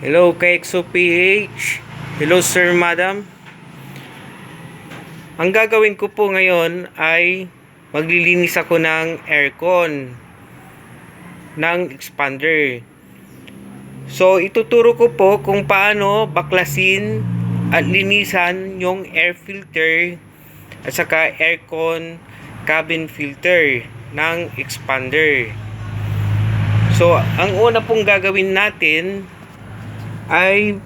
Hello KXOPH. Hello sir, madam. Ang gagawin ko po ngayon ay maglilinis ako ng aircon ng expander. So ituturo ko po kung paano baklasin at linisan yung air filter at saka aircon cabin filter ng expander. So ang una pong gagawin natin ay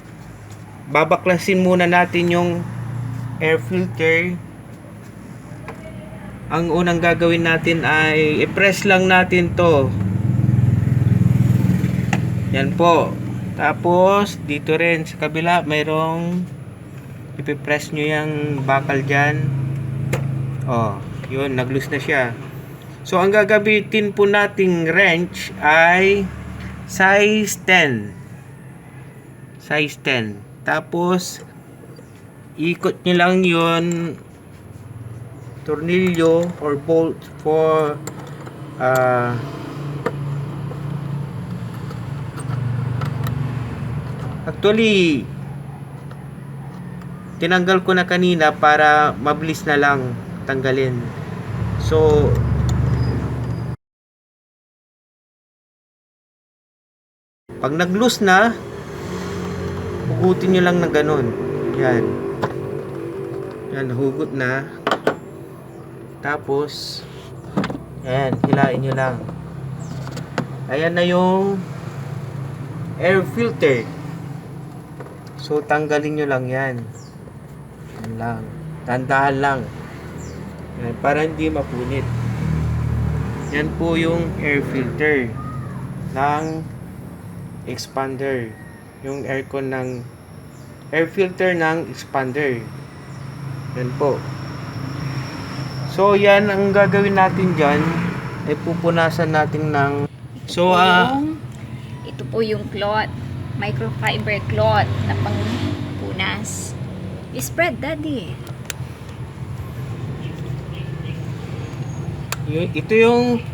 babaklasin muna natin yung air filter. Ang unang gagawin natin ay i-press lang natin to. Yan po. Tapos dito rin sa kabila mayroong ipipress nyo yung bakal dyan. Oh, yun, nag-loose na siya. So ang gagamitin po nating wrench ay size 10. Size 10. Tapos ikot nyo lang yun, tornilyo or bolt for actually tinanggal ko na kanina para mabilis na lang tanggalin. So pag nag-loose na, hugutin nyo lang na ganun. Yan. Yan, hugot na. Tapos, yan, hilain nyo lang. Ayan na yung air filter. So, tanggalin nyo lang yan. Yan lang. Tandahan lang. Yan, para hindi mapunit. Yan po yung air filter ng expander. Yung aircon ng air filter ng expander. Yan po. So yan ang gagawin natin diyan ay pupunasan natin ng ito po yung cloth, microfiber cloth na pangpunas. I-spread, daddy. Ito yung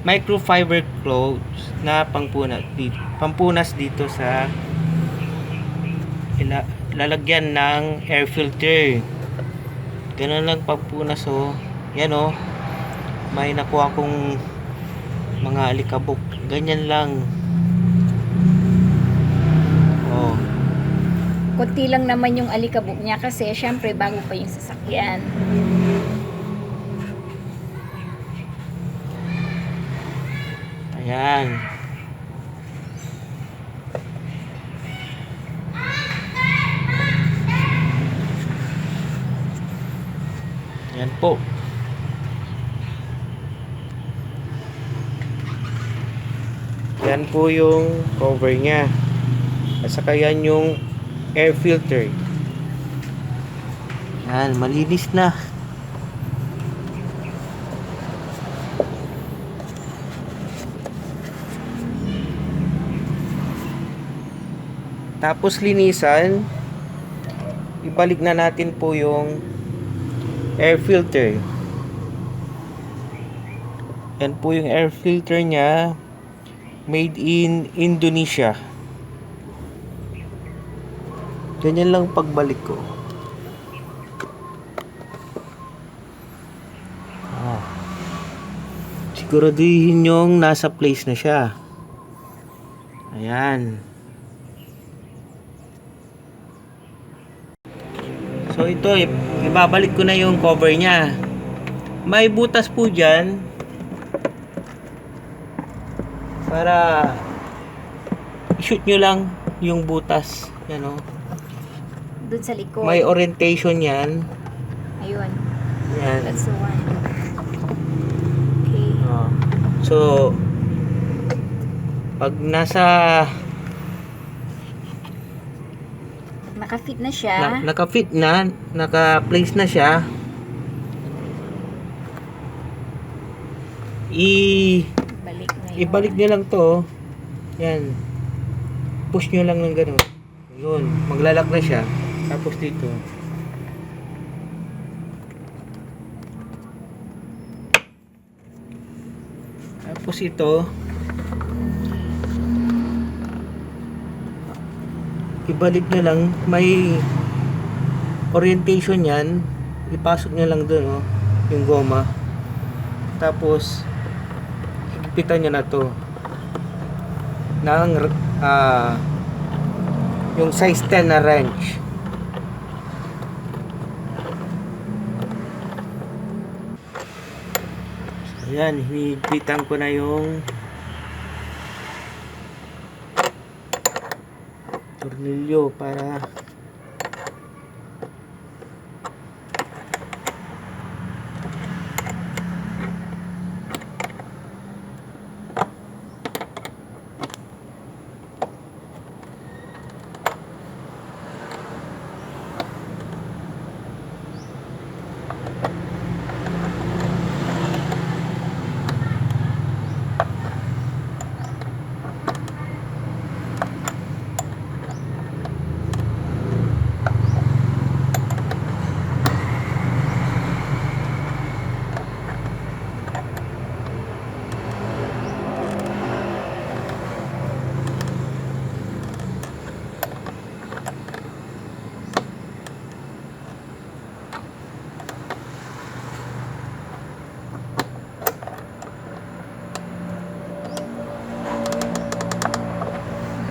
microfiber cloth na pampunas dito sa lalagyan ng air filter. Ganun lang pagpunas. Oh. Yan oh. May nakuha akong mga alikabok. Ganyan lang. Oh. Kunti lang naman yung alikabok niya kasi syempre bago pa yung sasakyan. Ayan. Yan po. Yan po yung cover nya. At saka yan yung air filter. Yan, malinis na. Tapos linisan, ibalik na natin po yung air filter. Yan po yung air filter nya, made in Indonesia. Ganyan lang pagbalik ko. Siguraduhin yung nasa place na siya. Ayan. So ito, ibabalik ko na yung cover nya. May butas po dyan para i-shoot nyo lang yung butas. Yan o. Doon sa likod. May orientation yan. Ayun. Yan. That's the one. Okay. So pag Naka-fit na siya. naka-fit na, naka-place na siya, ibalik nyo lang to. Yan. Push nyo lang ng ganun. Yun. Maglalak na siya. Tapos dito. Tapos ito. ibalik nyo lang, may orientation yan, ipasok nyo lang dun, oh, yung goma, tapos higpitan nyo na to ng yung size 10 na wrench. Ayan, hinihigpitan ko na yung tornilyo para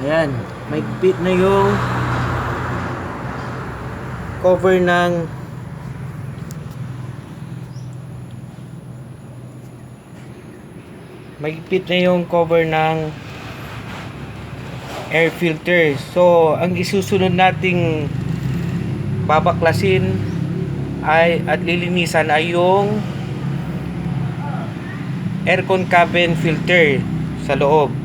ayan, maigpit na yung cover ng air filter. So ang isusunod nating babaklasin ay at lilinisan ay yung aircon cabin filter sa loob.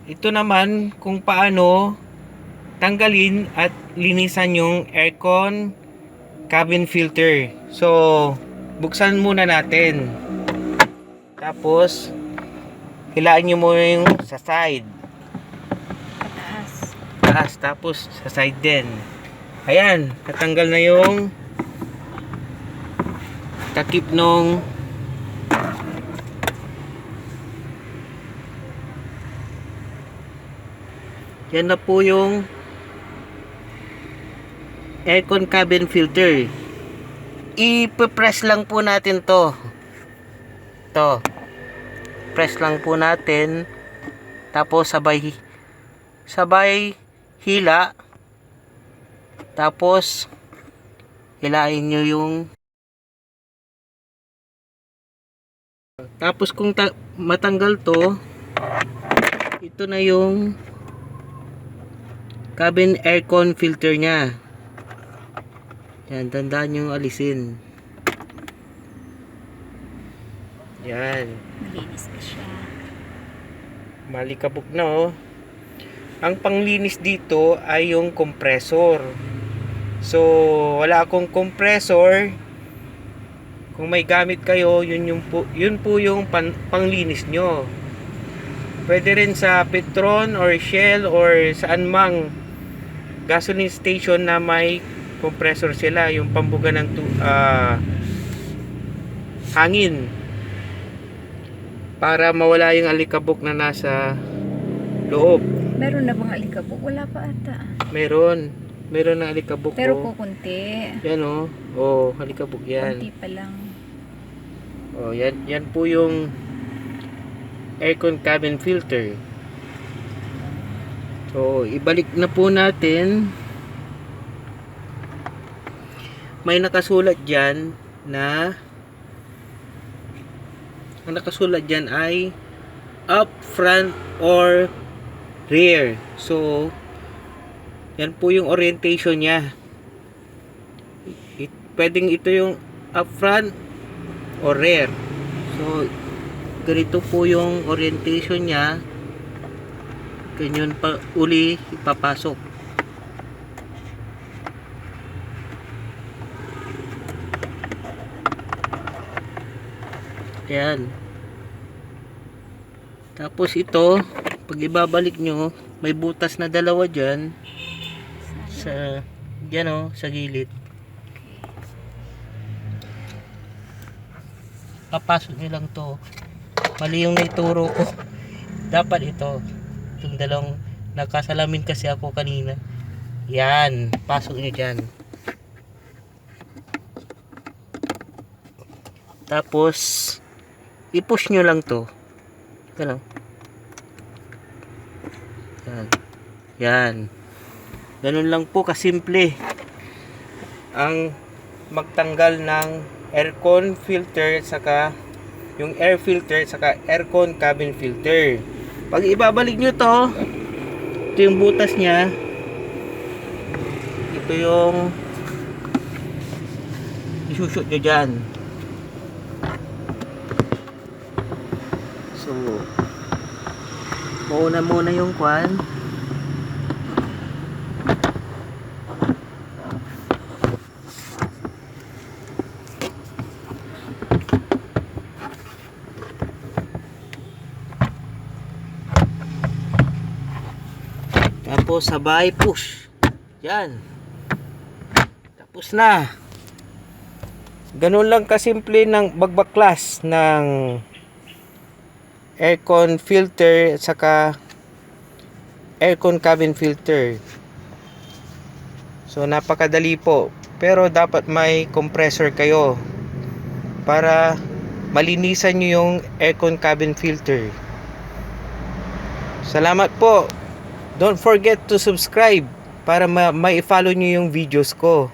Ito naman kung paano tanggalin at linisan yung aircon cabin filter. So, buksan muna natin. Tapos, hilain nyo muna yung sa side. Pataas. Taas, tapos sa side din. Ayan, natanggal na yung takip nung yan na po yung aircon cabin filter. I-press lang po natin to. Press lang po natin. Tapos sabay hila. Tapos hilain nyo yung tapos kung matanggal to, ito na yung cabin aircon filter nya. Yan, tandaan yung alisin. Yan. Malinis pa siya. Malikabok na, oh. Ang panglinis dito ay yung compressor. So, wala akong compressor. Kung may gamit kayo, yun po yung panglinis nyo. Pwede rin sa Petron or Shell or saan mang gasoline station na may compressor sila, yung pambuga ng hangin para mawala yung alikabok na nasa loob. Meron na bang alikabok? Wala pa ata. Meron na alikabok. Pero oh. kukunti. Yan, oh. Oh, alikabok yan. Kunti pa lang. Oh, yan po yung aircon cabin filter. So, ibalik na po natin. May nakasulat dyan na ang nakasulat dyan ay up, front, or rear. So, yan po yung orientation nya. Pwedeng ito yung up front or rear. So, ganito po yung orientation nya. Ganyan pa uli ipapasok. Ayan. Tapos ito, pag ibabalik nyo, may butas na dalawa dyan. Dyan, oh, sa gilid. Papasok nyo lang to. Mali yung naituro ko. Dapat ito. Yung dalawang nakasalamin kasi ako kanina. Yan, pasok nyo dyan. Tapos, i-push nyo lang to. Yan. Yan. Yan. Ganun lang po kasimple ang magtanggal ng aircon filter saka yung air filter saka aircon cabin filter. Pag ibabalik nyo to, ito yung butas nya, ito yung isushoot nyo dyan. So mauna muna yung kwan. Tapos sabay push. Yan. Tapos na. Ganun lang kasimple ng magbaklas ng aircon filter saka aircon cabin filter. So napakadali po. Pero dapat may compressor kayo para malinisan nyo yung aircon cabin filter. Salamat po. Don't forget to subscribe para ma-follow nyo yung videos ko.